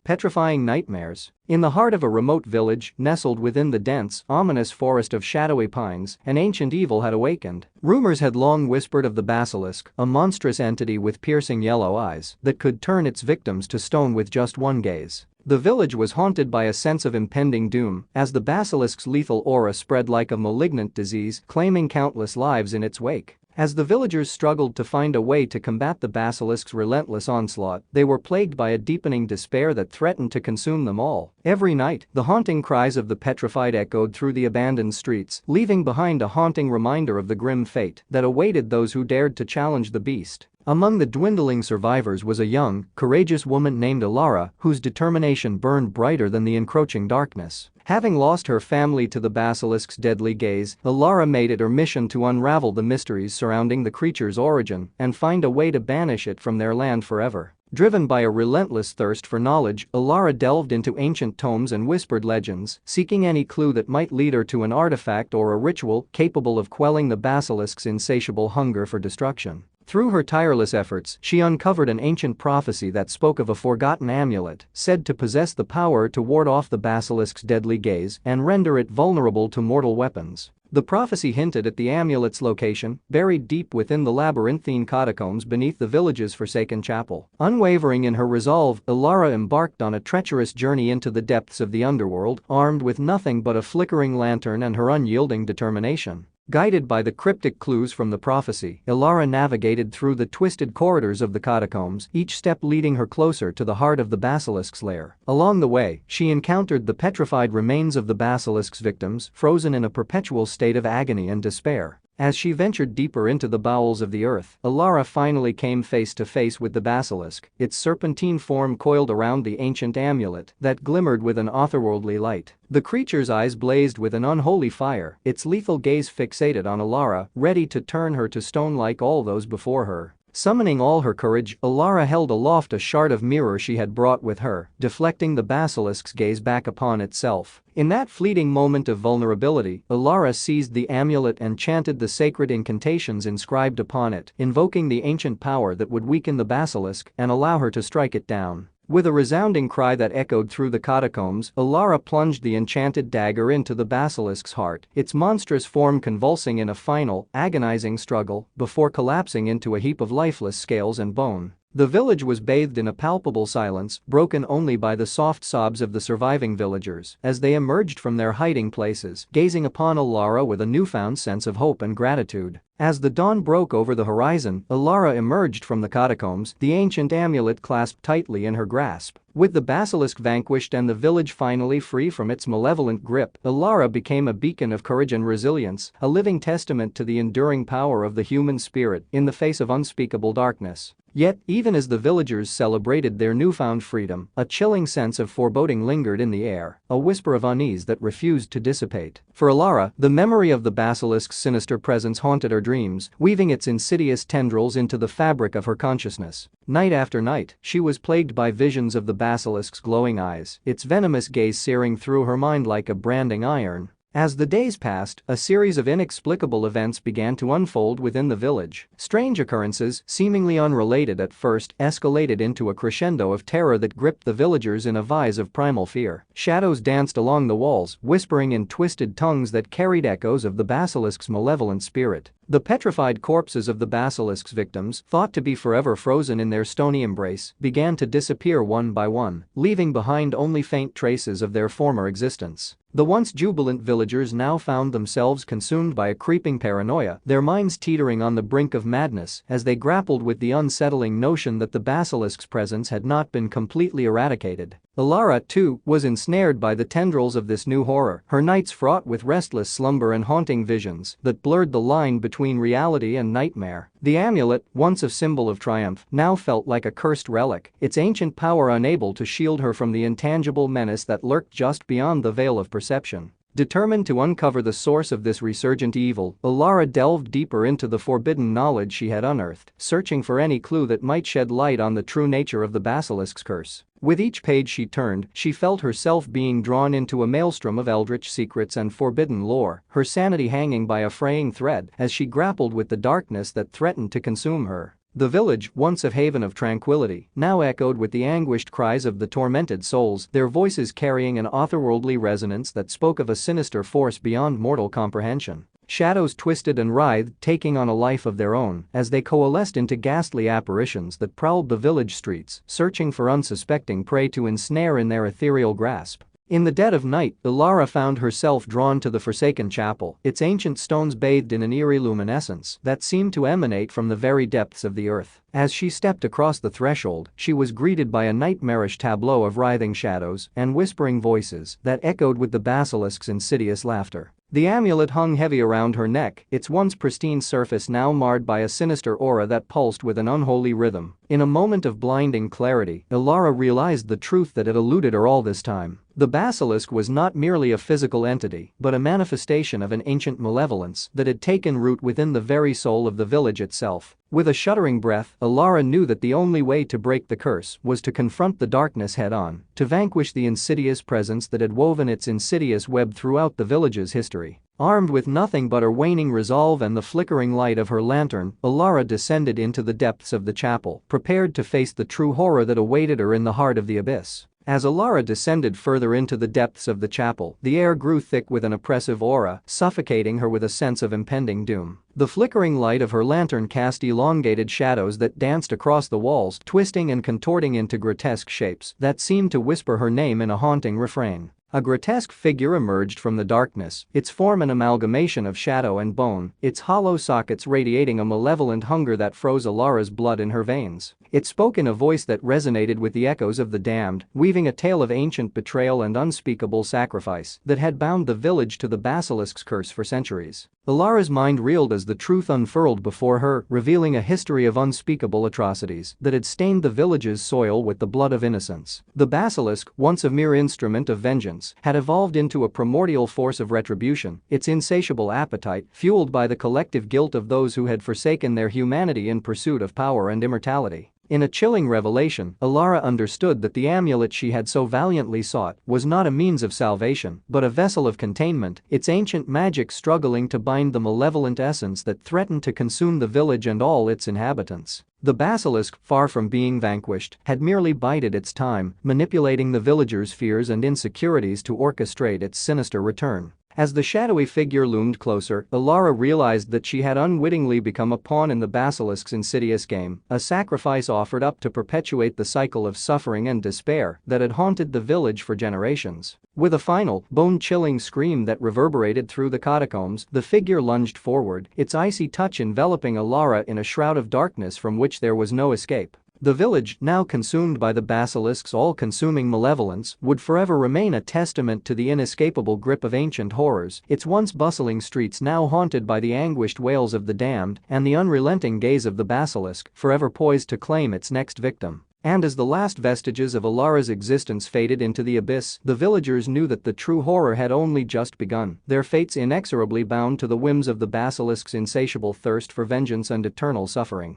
Petrifying Nightmares. In the heart of a remote village, nestled within the dense, ominous forest of shadowy pines, an ancient evil had awakened. Rumors had long whispered of the basilisk, a monstrous entity with piercing yellow eyes that could turn its victims to stone with just one gaze. The village was haunted by a sense of impending doom as the basilisk's lethal aura spread like a malignant disease, claiming countless lives in its wake. As the villagers struggled to find a way to combat the basilisk's relentless onslaught, they were plagued by a deepening despair that threatened to consume them all. Every night, the haunting cries of the petrified echoed through the abandoned streets, leaving behind a haunting reminder of the grim fate that awaited those who dared to challenge the beast. Among the dwindling survivors was a young, courageous woman named Elara, whose determination burned brighter than the encroaching darkness. Having lost her family to the basilisk's deadly gaze, Elara made it her mission to unravel the mysteries surrounding the creature's origin and find a way to banish it from their land forever. Driven by a relentless thirst for knowledge, Elara delved into ancient tomes and whispered legends, seeking any clue that might lead her to an artifact or a ritual capable of quelling the basilisk's insatiable hunger for destruction. Through her tireless efforts, she uncovered an ancient prophecy that spoke of a forgotten amulet said to possess the power to ward off the basilisk's deadly gaze and render it vulnerable to mortal weapons. The prophecy hinted at the amulet's location, buried deep within the labyrinthine catacombs beneath the village's forsaken chapel. Unwavering in her resolve, Elara embarked on a treacherous journey into the depths of the underworld, armed with nothing but a flickering lantern and her unyielding determination. Guided by the cryptic clues from the prophecy, Elara navigated through the twisted corridors of the catacombs, each step leading her closer to the heart of the basilisk's lair. Along the way, she encountered the petrified remains of the basilisk's victims, frozen in a perpetual state of agony and despair. As she ventured deeper into the bowels of the earth, Elara finally came face to face with the basilisk, its serpentine form coiled around the ancient amulet that glimmered with an otherworldly light. The creature's eyes blazed with an unholy fire, its lethal gaze fixated on Elara, ready to turn her to stone like all those before her. Summoning all her courage, Elara held aloft a shard of mirror she had brought with her, deflecting the basilisk's gaze back upon itself. In that fleeting moment of vulnerability, Elara seized the amulet and chanted the sacred incantations inscribed upon it, invoking the ancient power that would weaken the basilisk and allow her to strike it down. With a resounding cry that echoed through the catacombs, Elara plunged the enchanted dagger into the basilisk's heart, its monstrous form convulsing in a final, agonizing struggle before collapsing into a heap of lifeless scales and bone. The village was bathed in a palpable silence, broken only by the soft sobs of the surviving villagers as they emerged from their hiding places, gazing upon Elara with a newfound sense of hope and gratitude. As the dawn broke over the horizon, Elara emerged from the catacombs, the ancient amulet clasped tightly in her grasp. With the basilisk vanquished and the village finally free from its malevolent grip, Elara became a beacon of courage and resilience, a living testament to the enduring power of the human spirit in the face of unspeakable darkness. Yet, even as the villagers celebrated their newfound freedom, a chilling sense of foreboding lingered in the air, a whisper of unease that refused to dissipate. For Elara, the memory of the basilisk's sinister presence haunted her dreams, weaving its insidious tendrils into the fabric of her consciousness. Night after night, she was plagued by visions of the basilisk's glowing eyes, its venomous gaze searing through her mind like a branding iron. As the days passed, a series of inexplicable events began to unfold within the village. Strange occurrences, seemingly unrelated at first, escalated into a crescendo of terror that gripped the villagers in a vise of primal fear. Shadows danced along the walls, whispering in twisted tongues that carried echoes of the basilisk's malevolent spirit. The petrified corpses of the basilisk's victims, thought to be forever frozen in their stony embrace, began to disappear one by one, leaving behind only faint traces of their former existence. The once jubilant villagers now found themselves consumed by a creeping paranoia, their minds teetering on the brink of madness as they grappled with the unsettling notion that the basilisk's presence had not been completely eradicated. Elara, too, was ensnared by the tendrils of this new horror, her nights fraught with restless slumber and haunting visions that blurred the line between reality and nightmare. The amulet, once a symbol of triumph, now felt like a cursed relic, its ancient power unable to shield her from the intangible menace that lurked just beyond the veil of perception. Determined to uncover the source of this resurgent evil, Elara delved deeper into the forbidden knowledge she had unearthed, searching for any clue that might shed light on the true nature of the basilisk's curse. With each page she turned, she felt herself being drawn into a maelstrom of eldritch secrets and forbidden lore, her sanity hanging by a fraying thread as she grappled with the darkness that threatened to consume her. The village, once a haven of tranquility, now echoed with the anguished cries of the tormented souls, their voices carrying an otherworldly resonance that spoke of a sinister force beyond mortal comprehension. Shadows twisted and writhed, taking on a life of their own as they coalesced into ghastly apparitions that prowled the village streets, searching for unsuspecting prey to ensnare in their ethereal grasp. In the dead of night, Elara found herself drawn to the forsaken chapel, its ancient stones bathed in an eerie luminescence that seemed to emanate from the very depths of the earth. As she stepped across the threshold, she was greeted by a nightmarish tableau of writhing shadows and whispering voices that echoed with the basilisk's insidious laughter. The amulet hung heavy around her neck, its once pristine surface now marred by a sinister aura that pulsed with an unholy rhythm. In a moment of blinding clarity, Elara realized the truth that had eluded her all this time. The basilisk was not merely a physical entity, but a manifestation of an ancient malevolence that had taken root within the very soul of the village itself. With a shuddering breath, Elara knew that the only way to break the curse was to confront the darkness head-on, to vanquish the insidious presence that had woven its insidious web throughout the village's history. Armed with nothing but her waning resolve and the flickering light of her lantern, Elara descended into the depths of the chapel, prepared to face the true horror that awaited her in the heart of the abyss. As Elara descended further into the depths of the chapel, the air grew thick with an oppressive aura, suffocating her with a sense of impending doom. The flickering light of her lantern cast elongated shadows that danced across the walls, twisting and contorting into grotesque shapes that seemed to whisper her name in a haunting refrain. A grotesque figure emerged from the darkness, its form an amalgamation of shadow and bone, its hollow sockets radiating a malevolent hunger that froze Elara's blood in her veins. It spoke in a voice that resonated with the echoes of the damned, weaving a tale of ancient betrayal and unspeakable sacrifice that had bound the village to the basilisk's curse for centuries. Elara's mind reeled as the truth unfurled before her, revealing a history of unspeakable atrocities that had stained the village's soil with the blood of innocence. The basilisk, once a mere instrument of vengeance, had evolved into a primordial force of retribution, its insatiable appetite fueled by the collective guilt of those who had forsaken their humanity in pursuit of power and immortality. In a chilling revelation, Elara understood that the amulet she had so valiantly sought was not a means of salvation, but a vessel of containment, its ancient magic struggling to bind the malevolent essence that threatened to consume the village and all its inhabitants. The basilisk, far from being vanquished, had merely bided its time, manipulating the villagers' fears and insecurities to orchestrate its sinister return. As the shadowy figure loomed closer, Elara realized that she had unwittingly become a pawn in the basilisk's insidious game, a sacrifice offered up to perpetuate the cycle of suffering and despair that had haunted the village for generations. With a final, bone-chilling scream that reverberated through the catacombs, the figure lunged forward, its icy touch enveloping Elara in a shroud of darkness from which there was no escape. The village, now consumed by the basilisk's all-consuming malevolence, would forever remain a testament to the inescapable grip of ancient horrors, its once bustling streets now haunted by the anguished wails of the damned and the unrelenting gaze of the basilisk, forever poised to claim its next victim. And as the last vestiges of Elara's existence faded into the abyss, the villagers knew that the true horror had only just begun, their fates inexorably bound to the whims of the basilisk's insatiable thirst for vengeance and eternal suffering.